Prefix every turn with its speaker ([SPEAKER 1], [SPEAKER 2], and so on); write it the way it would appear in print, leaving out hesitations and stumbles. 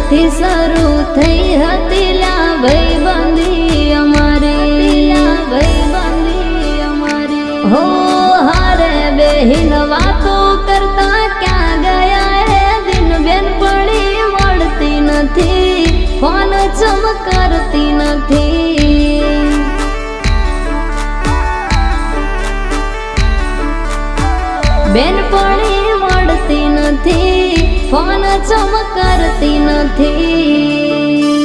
[SPEAKER 1] થી શરૂ થઈ હતી લા ભાઈબંધી અમારી, હો હારે બેહીન વાતો કરતા ક્યાં ગયા હે દિન બેન પડી મળતી નથી, ફોન ચમકારતી નથી, બેન પડી મળતી નથી, ફોન ચમકારતી નથી।